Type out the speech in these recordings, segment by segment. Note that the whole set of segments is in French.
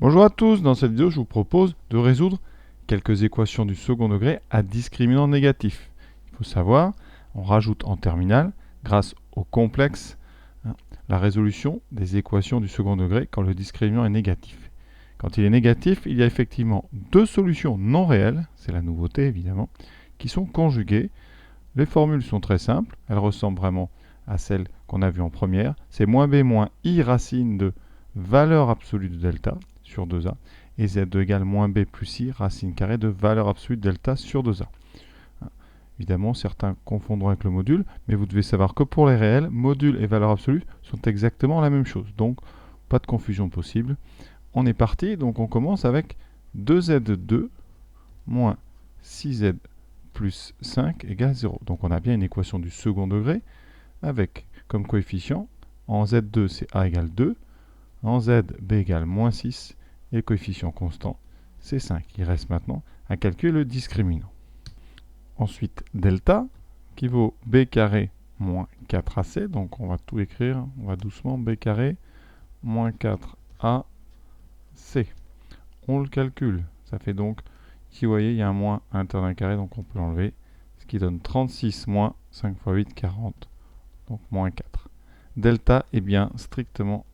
Bonjour à tous, dans cette vidéo je vous propose de résoudre quelques équations du second degré à discriminant négatif. Il faut savoir, on rajoute en terminale, grâce au complexe, la résolution des équations du second degré quand le discriminant est négatif. Quand il est négatif, il y a effectivement deux solutions non réelles, c'est la nouveauté évidemment, qui sont conjuguées. Les formules sont très simples, elles ressemblent vraiment à celles qu'on a vues en première. C'est moins b moins i racine de valeur absolue de delta sur 2a, et z2 égale moins b plus i racine carrée de valeur absolue de delta sur 2a. Évidemment, certains confondront avec le module, mais vous devez savoir que pour les réels, module et valeur absolue sont exactement la même chose. Donc, pas de confusion possible. On est parti, donc on commence avec 2z2 moins 6z plus 5 égale 0. Donc on a bien une équation du second degré avec comme coefficient, en z2 c'est a égale 2, en z b égale moins 6, et le coefficient constant c'est 5. Il reste maintenant à calculer le discriminant. Ensuite delta qui vaut b carré moins 4ac, donc on va tout écrire, on va doucement, b carré moins 4ac. On le calcule, ça fait donc, ici vous voyez il y a un moins à l'intérieur d'un carré, donc on peut l'enlever, ce qui donne 36 moins 5 fois 8, 40, donc moins 4. Delta est bien strictement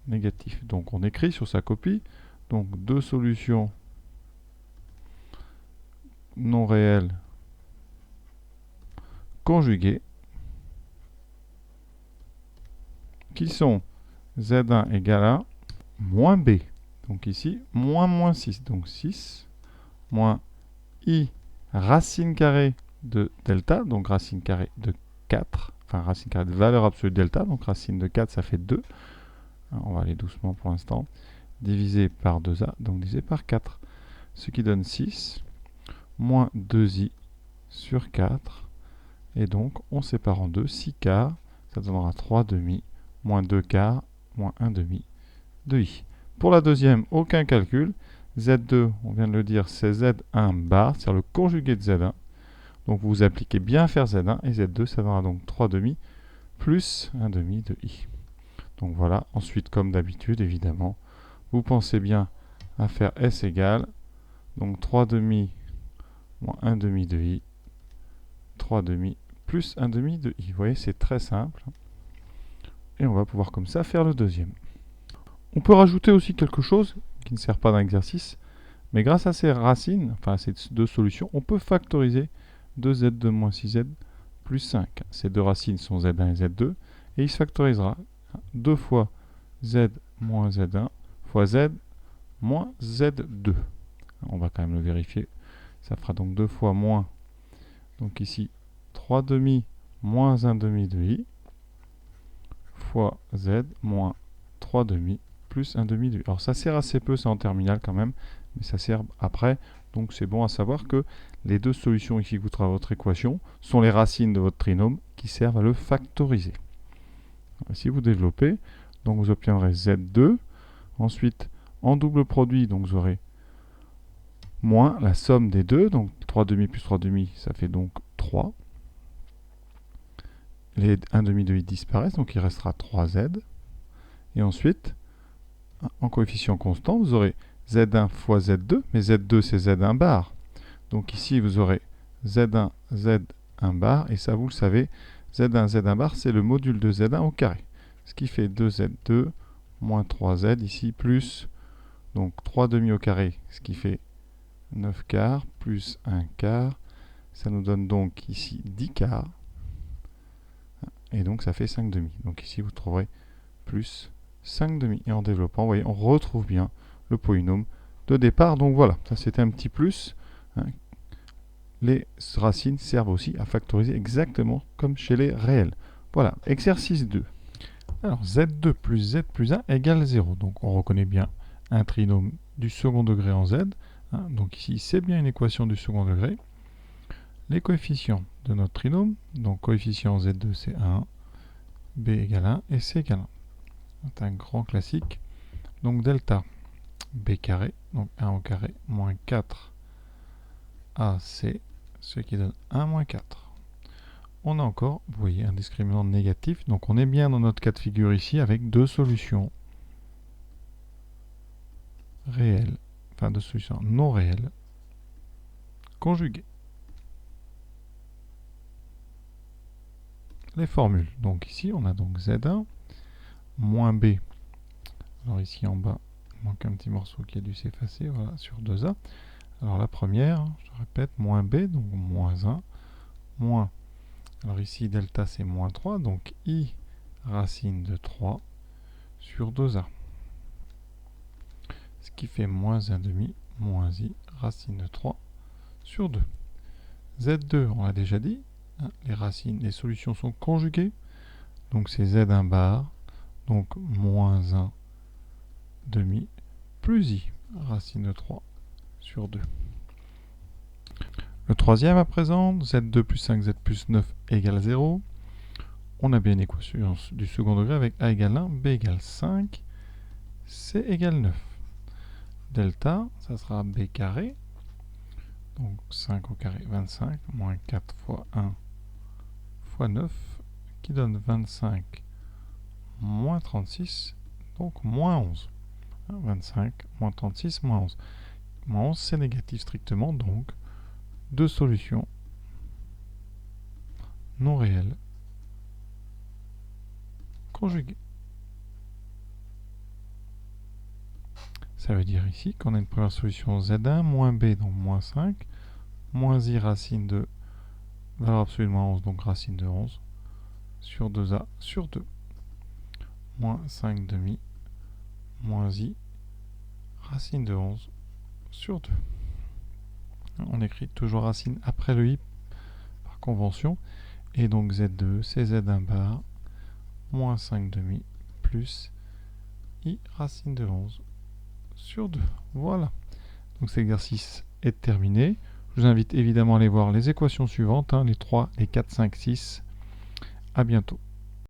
négatif. Donc on écrit sur sa copie, donc deux solutions non réelles conjuguées, qui sont z1 égale à moins b, donc ici moins 6, donc 6, moins i racine carrée de delta, donc racine carrée de 4, enfin racine carrée de valeur absolue de delta, donc racine de 4 ça fait 2, on va aller doucement pour l'instant, divisé par 2a, donc divisé par 4, ce qui donne 6, moins 2i sur 4, et donc on sépare en deux, 6 quarts, ça donnera 3 demi, moins 2 quarts, moins 1 demi de i. Pour la deuxième, aucun calcul, z2, on vient de le dire, c'est z1 bar, c'est-à-dire le conjugué de z1, donc vous appliquez bien à faire z1, et z2, ça donnera donc 3 demi, plus 1 demi de i. Donc voilà, ensuite comme d'habitude évidemment, vous pensez bien à faire s égale, donc 3 demi moins 1 demi de i, 3 demi plus 1 demi de i. Vous voyez, c'est très simple. Et on va pouvoir comme ça faire le deuxième. On peut rajouter aussi quelque chose qui ne sert pas d'un exercice, mais grâce à ces racines, enfin à ces deux solutions, on peut factoriser 2z2 moins 6z plus 5. Ces deux racines sont z1 et z2, et il se factorisera 2 fois z moins z1 fois z moins z2. On va quand même le vérifier. Ça fera donc 2 fois moins, donc ici 3 demi moins 1 demi de i, fois z moins 3 demi plus 1 demi de i. Alors ça sert assez peu, c'est en terminale quand même, mais ça sert après. Donc c'est bon à savoir que les deux solutions ici que vous trouvez à votre équation sont les racines de votre trinôme qui servent à le factoriser. Si vous développez, donc vous obtiendrez z2. Ensuite, en double produit, donc vous aurez moins la somme des deux, donc 3 demi plus 3 demi, ça fait donc 3. Les 1 demi de i disparaissent, donc il restera 3z. Et ensuite, en coefficient constant, vous aurez z1 fois z2, mais z2 c'est z1 bar. Donc ici vous aurez z1, z1 bar, et ça vous le savez, z1, z1 bar c'est le module de z1 au carré. Ce qui fait 2z2 moins 3z ici, plus donc 3 demi au carré, ce qui fait 9 quarts, plus 1 quart, ça nous donne donc ici 10 quarts, et donc ça fait 5 demi. Donc ici vous trouverez plus 5 demi. Et en développant, vous voyez, on retrouve bien le polynôme de départ. Donc voilà, ça c'était un petit plus. Les racines servent aussi à factoriser exactement comme chez les réels. Voilà, exercice 2. Alors z2 plus z plus 1 égale 0. Donc on reconnaît bien un trinôme du second degré en z. Donc ici, c'est bien une équation du second degré. Les coefficients de notre trinôme, donc coefficient z2 c'est 1, b égale 1 et c égale 1. C'est un grand classique. Donc delta b carré, donc 1 au carré, moins 4 ac, ce qui donne 1 moins 4. On a encore, vous voyez, un discriminant négatif. Donc on est bien dans notre cas de figure ici avec deux solutions. réelles, enfin de solutions non réelles conjuguées. Les formules. Donc ici, on a donc Z1 moins B. Alors ici en bas, il manque un petit morceau qui a dû s'effacer, voilà, sur 2A. Alors la première, je répète, moins B, donc moins 1, moins. Alors ici, delta, c'est moins 3, donc I racine de 3 sur 2A. Ce qui fait moins 1,5, moins I racine de 3 sur 2. Z2, on l'a déjà dit, hein, les racines, les solutions sont conjuguées, donc c'est Z1 bar, donc moins 1 demi plus I racine de 3 sur 2. Le troisième à présent, Z2 plus 5, Z plus 9 égale 0. On a bien une équation du second degré avec A égale 1, B égale 5, C égale 9. Delta, ça sera B carré, donc 5 au carré, 25, moins 4 fois 1 fois 9, qui donne 25 moins 36, donc moins 11. 25 moins 36 moins 11. Moins 11, c'est négatif strictement, donc deux solutions non réelles conjuguées. Ça veut dire ici qu'on a une première solution Z1 moins B, donc moins 5, moins I racine de valeur absolue de moins 11, donc racine de 11, sur 2A sur 2. Moins 5 demi, moins I, racine de 11 sur 2. On écrit toujours racine après le I par convention. Et donc Z2, c'est Z1 bar, moins 5 demi, plus I racine de 11 sur 2. Voilà. Donc cet exercice est terminé. Je vous invite évidemment à aller voir les équations suivantes, hein, les 3, les 4, 5, 6. À bientôt.